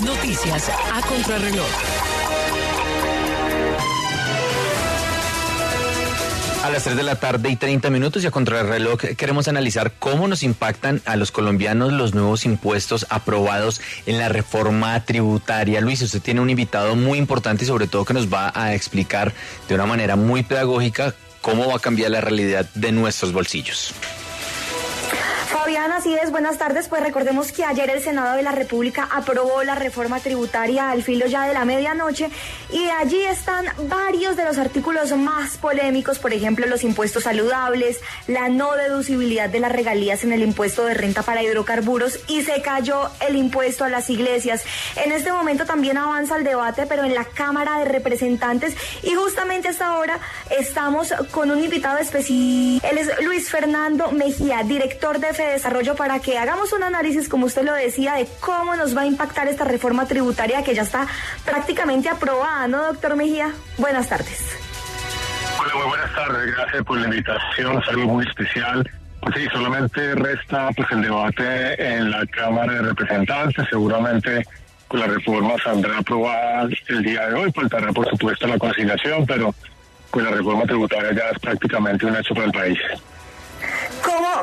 Noticias a contrarreloj. A las 3 de la tarde y 30 minutos y a contrarreloj queremos analizar cómo nos impactan a los colombianos los nuevos impuestos aprobados en la reforma tributaria. Luis, usted tiene un invitado muy importante y sobre todo que nos va a explicar de una manera muy pedagógica cómo va a cambiar la realidad de nuestros bolsillos. Fabián, así es, buenas tardes. Pues recordemos que ayer el Senado de la República aprobó la reforma tributaria al filo ya de la medianoche y allí están varios de los artículos más polémicos, por ejemplo, los impuestos saludables, la no deducibilidad de las regalías en el impuesto de renta para hidrocarburos y se cayó el impuesto a las iglesias. En este momento también avanza el debate, pero en la Cámara de Representantes y justamente a esta hora estamos con un invitado especial. Él es Luis Fernando Mejía, director de Desarrollo, para que hagamos un análisis, como usted lo decía, de cómo nos va a impactar esta reforma tributaria que ya está prácticamente aprobada, ¿no, doctor Mejía? Buenas tardes. Hola, muy buenas tardes, gracias por la invitación, es algo muy especial. Pues sí, solamente resta pues el debate en la Cámara de Representantes, seguramente pues la reforma saldrá aprobada el día de hoy, faltará por supuesto la conciliación, pero pues la reforma tributaria ya es prácticamente un hecho para el país.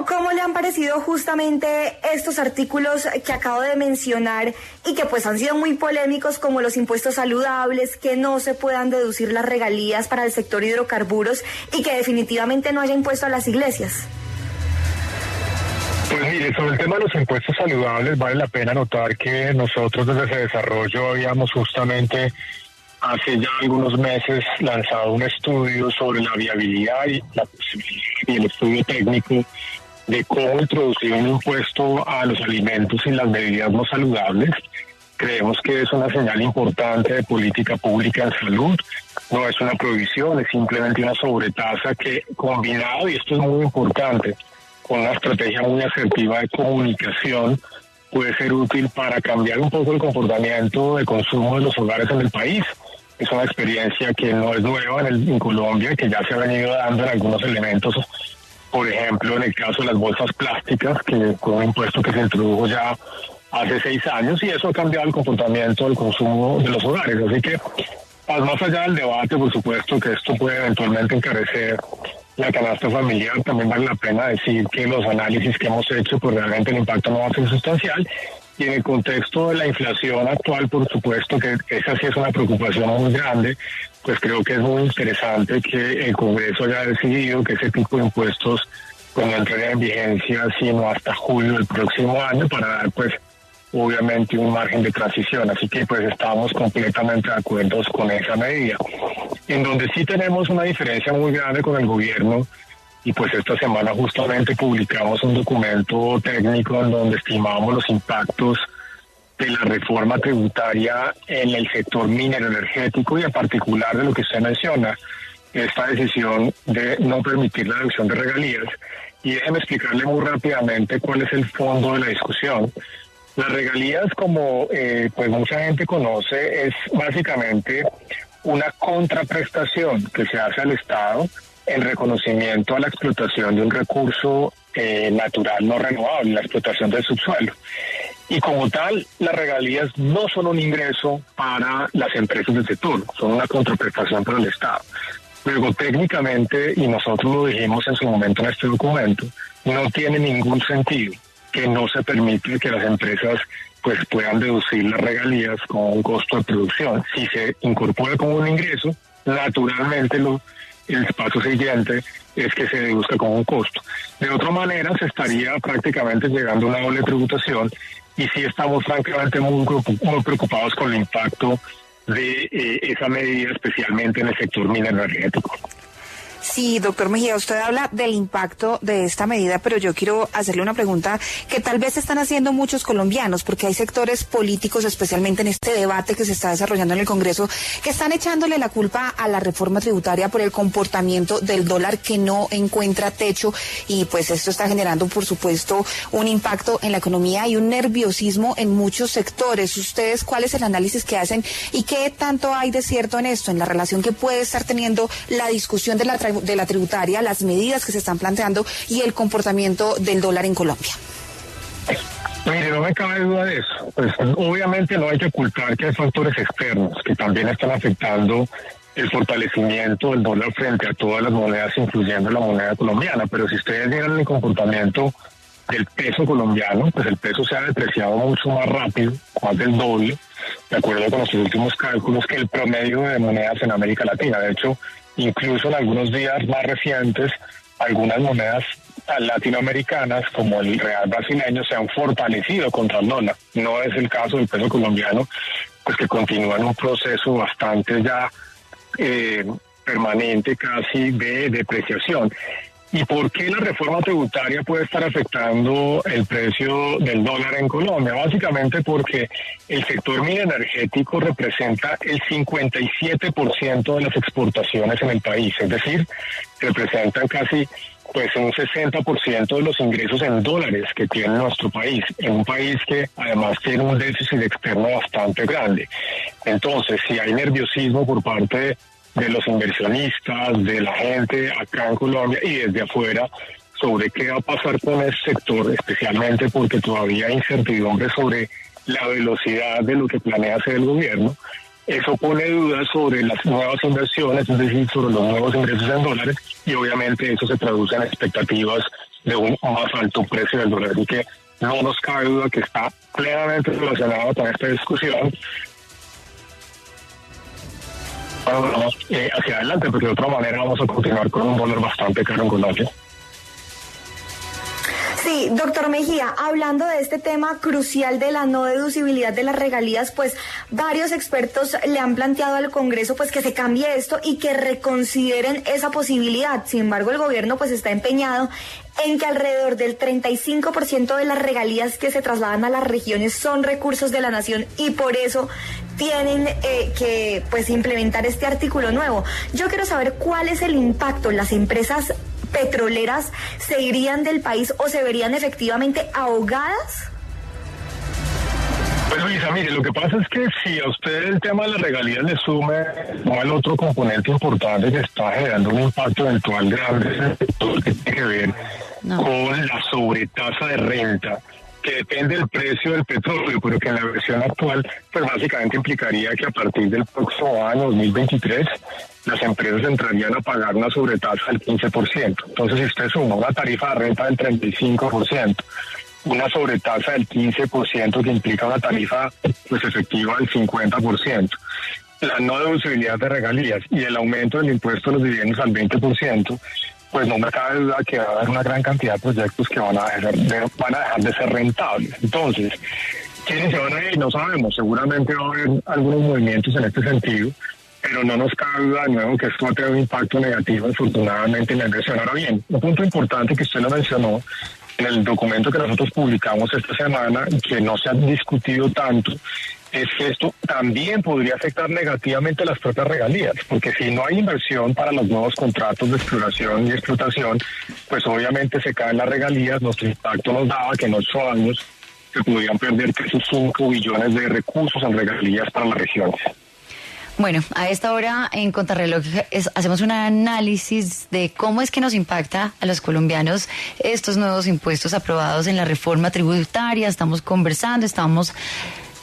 ¿Cómo le han parecido justamente estos artículos que acabo de mencionar y que pues han sido muy polémicos, como los impuestos saludables, que no se puedan deducir las regalías para el sector hidrocarburos y que definitivamente no haya impuesto a las iglesias? Pues mire, sobre el tema de los impuestos saludables vale la pena notar que nosotros desde ese desarrollo habíamos justamente hace ya algunos meses lanzado un estudio sobre la viabilidad y la posibilidad y el estudio técnico de cómo introducir un impuesto a los alimentos y las bebidas no saludables. Creemos que es una señal importante de política pública en salud, no es una prohibición, es simplemente una sobretasa que combinado, y esto es muy importante, con una estrategia muy asertiva de comunicación, puede ser útil para cambiar un poco el comportamiento de consumo de los hogares en el país. Es una experiencia que no es nueva en Colombia, que ya se ha venido dando en algunos elementos, por ejemplo, en el caso de las bolsas plásticas, que fue un impuesto que se introdujo ya hace 6 años, y eso ha cambiado el comportamiento del consumo de los hogares. Así que, más allá del debate, por supuesto, que esto puede eventualmente encarecer la canasta familiar, también vale la pena decir que los análisis que hemos hecho, pues realmente el impacto no va a ser sustancial. Y en el contexto de la inflación actual, por supuesto que esa sí es una preocupación muy grande, pues creo que es muy interesante que el Congreso haya decidido que ese tipo de impuestos pues no entrarían en vigencia sino hasta julio del próximo año para dar pues obviamente un margen de transición. Así que pues estamos completamente de acuerdo con esa medida. En donde sí tenemos una diferencia muy grande con el gobierno, y pues esta semana justamente publicamos un documento técnico en donde estimamos los impactos de la reforma tributaria en el sector minero energético y en particular de lo que usted menciona, esta decisión de no permitir la deducción de regalías. Y déjeme explicarle muy rápidamente cuál es el fondo de la discusión. Las regalías, como pues mucha gente conoce, es básicamente una contraprestación que se hace al Estado en reconocimiento a la explotación de un recurso natural no renovable, la explotación del subsuelo. Y como tal, las regalías no son un ingreso para las empresas del sector, son una contraprestación para el Estado. Luego, técnicamente, y nosotros lo dijimos en su momento en este documento, no tiene ningún sentido que no se permite que las empresas pues puedan deducir las regalías con un costo de producción. Si se incorpora como un ingreso, naturalmente el paso siguiente es que se deduzca como un costo. De otra manera, se estaría prácticamente llegando a una doble tributación, y sí estamos francamente muy preocupados con el impacto de esa medida, especialmente en el sector minero energético. Sí, doctor Mejía, usted habla del impacto de esta medida, pero yo quiero hacerle una pregunta que tal vez están haciendo muchos colombianos, porque hay sectores políticos, especialmente en este debate que se está desarrollando en el Congreso, que están echándole la culpa a la reforma tributaria por el comportamiento del dólar que no encuentra techo, y pues esto está generando, por supuesto, un impacto en la economía y un nerviosismo en muchos sectores. ¿Ustedes cuál es el análisis que hacen y qué tanto hay de cierto en esto, en la relación que puede estar teniendo la discusión de la tributaria, las medidas que se están planteando y el comportamiento del dólar en Colombia? Mire, no me cabe duda de eso. Pues obviamente no hay que ocultar que hay factores externos que también están afectando el fortalecimiento del dólar frente a todas las monedas, incluyendo la moneda colombiana. Pero si ustedes miran el comportamiento del peso colombiano, pues el peso se ha depreciado mucho más rápido, más del doble, de acuerdo con nuestros últimos cálculos, que el promedio de monedas en América Latina. De hecho, incluso en algunos días más recientes, algunas monedas latinoamericanas, como el real brasileño, se han fortalecido contra el dólar. No es el caso del peso colombiano, pues que continúa en un proceso bastante ya permanente, casi de depreciación. ¿Y por qué la reforma tributaria puede estar afectando el precio del dólar en Colombia? Básicamente porque el sector minenergético representa el 57% de las exportaciones en el país, es decir, representan casi pues un 60% de los ingresos en dólares que tiene nuestro país, en un país que además tiene un déficit externo bastante grande. Entonces, si hay nerviosismo por parte de los inversionistas, de la gente acá en Colombia y desde afuera, sobre qué va a pasar con ese sector, especialmente porque todavía hay incertidumbre sobre la velocidad de lo que planea hacer el gobierno. Eso pone dudas sobre las nuevas inversiones, es decir, sobre los nuevos ingresos en dólares, y obviamente eso se traduce en expectativas de un más alto precio del dólar. Así que no nos cabe duda que está plenamente relacionado con esta discusión. Hacia adelante, porque de otra manera vamos a continuar con un dólar bastante caro en Colombia. Sí, doctor Mejía, hablando de este tema crucial de la no deducibilidad de las regalías, pues varios expertos le han planteado al Congreso pues que se cambie esto y que reconsideren esa posibilidad. Sin embargo, el gobierno pues está empeñado en que alrededor del 35% de las regalías que se trasladan a las regiones son recursos de la nación y por eso tienen que pues implementar este artículo nuevo. Yo quiero saber cuál es el impacto. ¿Las empresas petroleras se irían del país o se verían efectivamente ahogadas? Pues Luisa, mire, lo que pasa es que si a usted el tema de las regalías le sume el otro componente importante que está generando un impacto eventual grande, que tiene que ver con la sobretasa de renta, que depende del precio del petróleo, pero que en la versión actual, pues básicamente implicaría que a partir del próximo año, 2023, las empresas entrarían a pagar una sobretasa del 15%. Entonces, si usted suma una tarifa de renta del 35%, una sobretasa del 15% que implica una tarifa pues efectiva del 50%, la no deducibilidad de regalías y el aumento del impuesto a los dividendos al 20%, pues no me cabe duda que va a haber una gran cantidad de proyectos que van a dejar de ser rentables. Entonces, ¿quiénes se van a ir? No sabemos. Seguramente va a haber algunos movimientos en este sentido, pero no nos cabe duda de nuevo que esto va a tener un impacto negativo, afortunadamente, en la inversión. Ahora bien, un punto importante que usted lo mencionó, en el documento que nosotros publicamos esta semana, que no se ha discutido tanto, es que esto también podría afectar negativamente las propias regalías, porque si no hay inversión para los nuevos contratos de exploración y explotación, pues obviamente se caen las regalías. Nuestro impacto nos daba que en 8 años se podrían perder casi 5 billones de recursos en regalías para las regiones. Bueno, a esta hora en Contrarreloj hacemos un análisis de cómo es que nos impacta a los colombianos estos nuevos impuestos aprobados en la reforma tributaria. Estamos conversando, estamos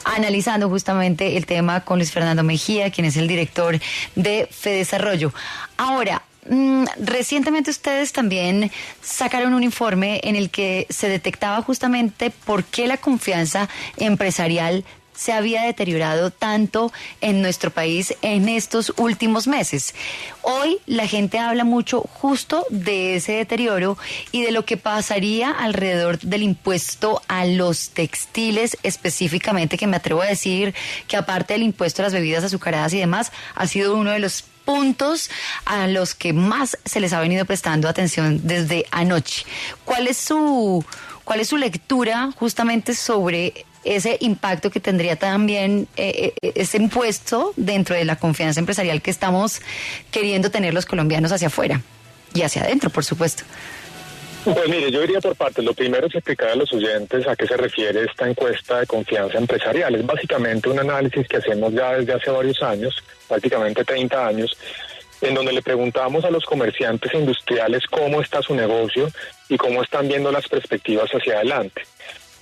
analizando justamente el tema con Luis Fernando Mejía, quien es el director de Fedesarrollo. Ahora, recientemente ustedes también sacaron un informe en el que se detectaba justamente por qué la confianza empresarial se había deteriorado tanto en nuestro país en estos últimos meses. Hoy la gente habla mucho justo de ese deterioro y de lo que pasaría alrededor del impuesto a los textiles específicamente, que me atrevo a decir que aparte del impuesto a las bebidas azucaradas y demás, ha sido uno de los puntos a los que más se les ha venido prestando atención desde anoche. ¿Cuál es su lectura justamente sobre ese impacto que tendría también ese impuesto dentro de la confianza empresarial que estamos queriendo tener los colombianos hacia afuera y hacia adentro, por supuesto? Pues mire, yo diría por partes. Lo primero es explicar a los oyentes a qué se refiere esta encuesta de confianza empresarial. Es básicamente un análisis que hacemos ya desde hace varios años, prácticamente 30 años, en donde le preguntamos a los comerciantes industriales cómo está su negocio y cómo están viendo las perspectivas hacia adelante.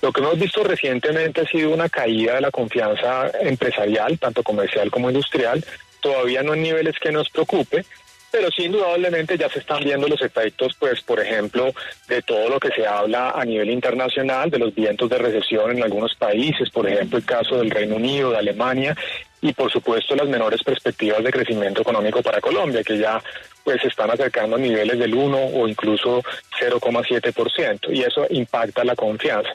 Lo que hemos visto recientemente ha sido una caída de la confianza empresarial, tanto comercial como industrial, todavía no en niveles que nos preocupe, pero sí indudablemente ya se están viendo los efectos, pues por ejemplo, de todo lo que se habla a nivel internacional, de los vientos de recesión en algunos países, por ejemplo el caso del Reino Unido, de Alemania, y por supuesto las menores perspectivas de crecimiento económico para Colombia, que ya pues se están acercando a niveles del 1 o incluso 0,7%, y eso impacta la confianza.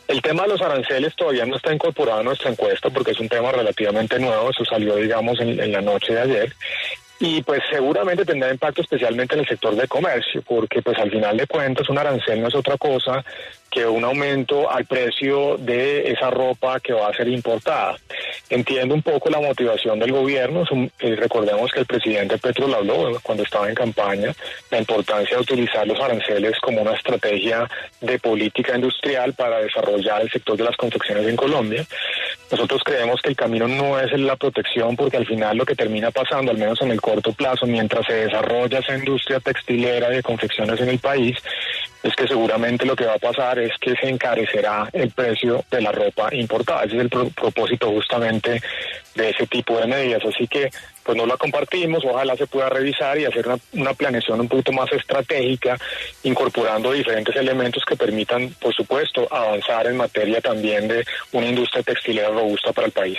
El tema de los aranceles todavía no está incorporado a nuestra encuesta porque es un tema relativamente nuevo, eso salió digamos en la noche de ayer. Y pues seguramente tendrá impacto especialmente en el sector de comercio, porque pues al final de cuentas un arancel no es otra cosa que un aumento al precio de esa ropa que va a ser importada. Entiendo un poco la motivación del gobierno, recordemos que el presidente Petro lo habló cuando estaba en campaña, la importancia de utilizar los aranceles como una estrategia de política industrial para desarrollar el sector de las confecciones en Colombia. Nosotros creemos que el camino no es la protección, porque al final lo que termina pasando, al menos en el corto plazo, mientras se desarrolla esa industria textilera de confecciones en el país, es que seguramente lo que va a pasar es que se encarecerá el precio de la ropa importada. Ese es el propósito justamente de ese tipo de medidas. Así que pues no la compartimos, ojalá se pueda revisar y hacer una planeación un poquito más estratégica, incorporando diferentes elementos que permitan, por supuesto, avanzar en materia también de una industria textilera robusta para el país.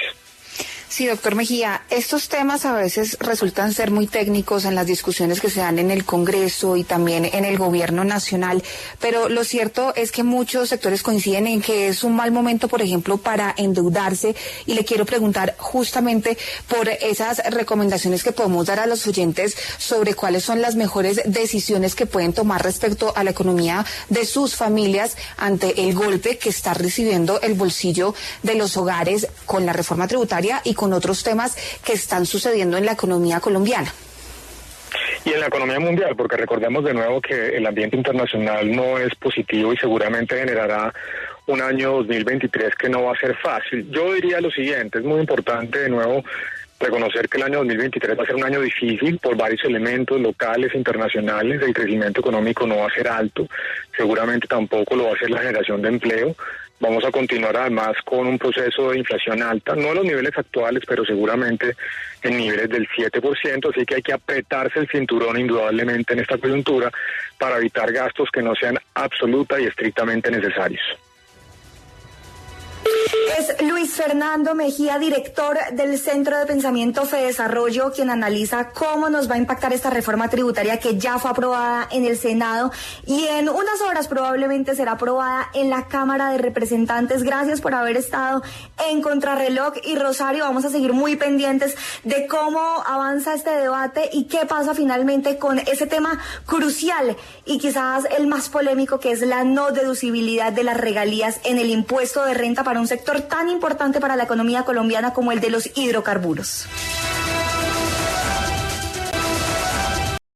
Sí, doctor Mejía, estos temas a veces resultan ser muy técnicos en las discusiones que se dan en el Congreso y también en el gobierno nacional, pero lo cierto es que muchos sectores coinciden en que es un mal momento, por ejemplo, para endeudarse, y le quiero preguntar justamente por esas recomendaciones que podemos dar a los oyentes sobre cuáles son las mejores decisiones que pueden tomar respecto a la economía de sus familias ante el golpe que está recibiendo el bolsillo de los hogares con la reforma tributaria y con otros temas que están sucediendo en la economía colombiana. Y en la economía mundial, porque recordemos de nuevo que el ambiente internacional no es positivo y seguramente generará un año 2023 que no va a ser fácil. Yo diría lo siguiente, es muy importante de nuevo reconocer que el año 2023 va a ser un año difícil por varios elementos locales e internacionales. El crecimiento económico no va a ser alto, seguramente tampoco lo va a ser la generación de empleo. Vamos a continuar además con un proceso de inflación alta, no a los niveles actuales, pero seguramente en niveles del 7%, así que hay que apretarse el cinturón indudablemente en esta coyuntura para evitar gastos que no sean absoluta y estrictamente necesarios. Es Luis Fernando Mejía, director del Centro de Pensamiento Fedesarrollo, quien analiza cómo nos va a impactar esta reforma tributaria que ya fue aprobada en el Senado y en unas horas probablemente será aprobada en la Cámara de Representantes. Gracias por haber estado en Contrarreloj. Y Rosario, vamos a seguir muy pendientes de cómo avanza este debate y qué pasa finalmente con ese tema crucial y quizás el más polémico, que es la no deducibilidad de las regalías en el impuesto de renta para un sector tan importante para la economía colombiana como el de los hidrocarburos.